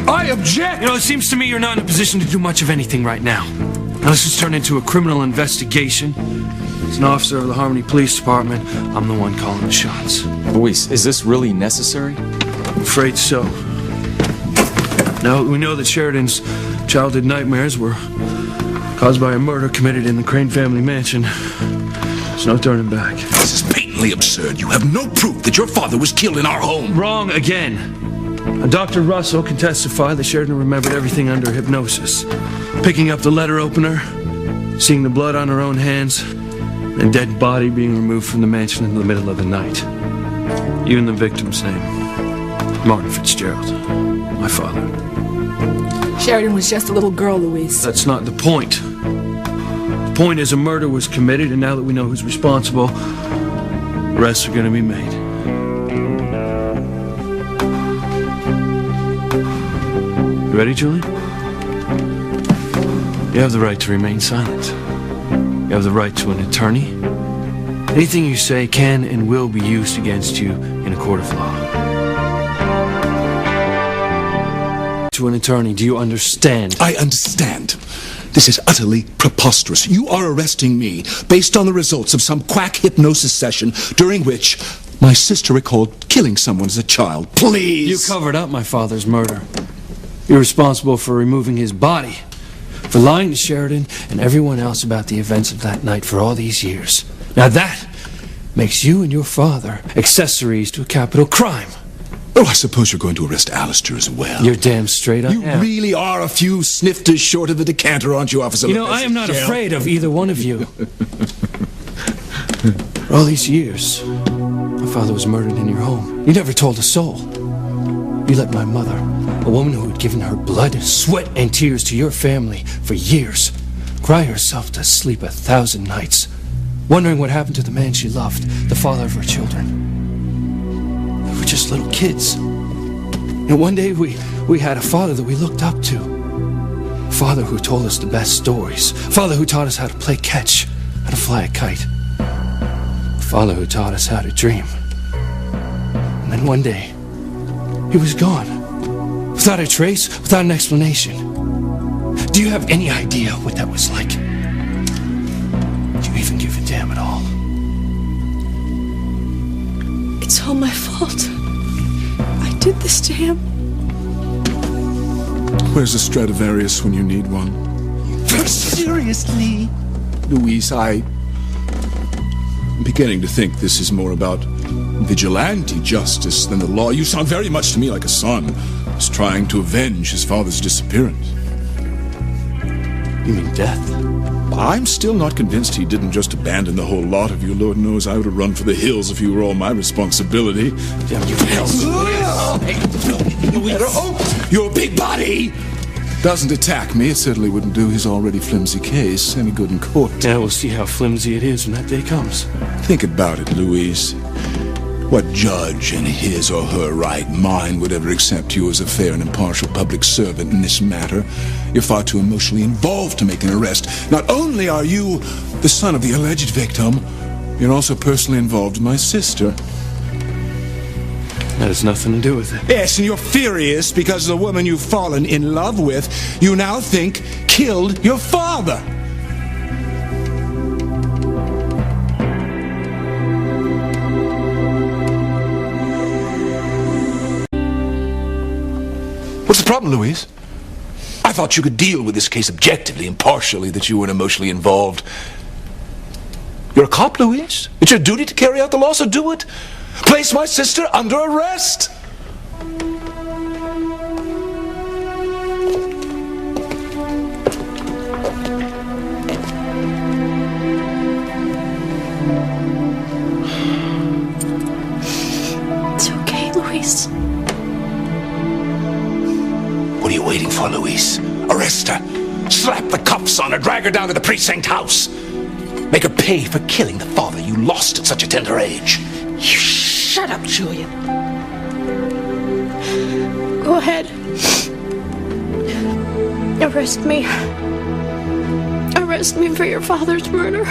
I object! You know, it seems to me you're not in a position to do much of anything right now. Now this has turned into a criminal investigation. As an officer of the Harmony Police Department, I'm the one calling the shots. Luis, is this really necessary? I'm afraid so. Now, we know that Sheridan's childhood nightmares were caused by a murder committed in the Crane family mansion. There's no turning back. This is patently absurd. You have no proof that your father was killed in our home. Wrong again. Dr. Russell can testify that Sheridan remembered everything under hypnosis. Picking up the letter opener, seeing the blood on her own hands, and a dead body being removed from the mansion in the middle of the night. Even the victim's name, Martin Fitzgerald, my father. Sheridan was just a little girl, Luis. That's not the point. The point is a murder was committed, and now that we know who's responsible, arrests are going to be made. You ready, Julie? You have the right to remain silent. You have the right to an attorney. Anything you say can and will be used against you in a court of law. To an attorney, do you understand? I understand. This is utterly preposterous. You are arresting me based on the results of some quack hypnosis session during which my sister recalled killing someone as a child. Please! You covered up my father's murder. You're responsible for removing his body, for lying to Sheridan and everyone else about the events of that night for all these years. Now that makes you and your father accessories to a capital crime. Oh, I suppose you're going to arrest Alistair as well. You're damn straight I am. You really are a few snifters short of the decanter, aren't you, Officer? You know, I am not afraid of either one of you. For all these years, my father was murdered in your home. You never told a soul. You let my mother, a woman who had given her blood, sweat, and tears to your family for years, cry herself to sleep 1,000 nights, wondering what happened to the man she loved, the father of her children. We were just little kids. And one day we had a father that we looked up to. A father who told us the best stories. A father who taught us how to play catch, how to fly a kite. A father who taught us how to dream. And then one day, he was gone. Without a trace, without an explanation. Do you have any idea what that was like? Do you even give a damn at all? It's all my fault. I did this to him. Where's the Stradivarius when you need one? Seriously? Luis, I'm beginning to think this is more about vigilante justice than the law. You sound very much to me like a son who's trying to avenge his father's disappearance. You mean death? I'm still not convinced he didn't just abandon the whole lot of you. Lord knows I would have run for the hills if you were all my responsibility. Damn you hells. Your big body doesn't attack me. It certainly wouldn't do his already flimsy case any good in court. Yeah, we'll see how flimsy it is when that day comes. Think about it, Luis. What judge in his or her right mind would ever accept you as a fair and impartial public servant in this matter? You're far too emotionally involved to make an arrest. Not only are you the son of the alleged victim, you're also personally involved in my sister. That has nothing to do with it. Yes, and you're furious because the woman you've fallen in love with, you now think killed your father. What's the problem, Luis? I thought you could deal with this case objectively, impartially, that you weren't emotionally involved. You're a cop, Luis. It's your duty to carry out the law, so do it. Place my sister under arrest. It's okay, Luis. What are you waiting for, Luis? Arrest her. Slap the cuffs on her. Drag her down to the precinct house. Make her pay for killing the father you lost at such a tender age. You shut up, Julian. Go ahead. Arrest me. Arrest me for your father's murder.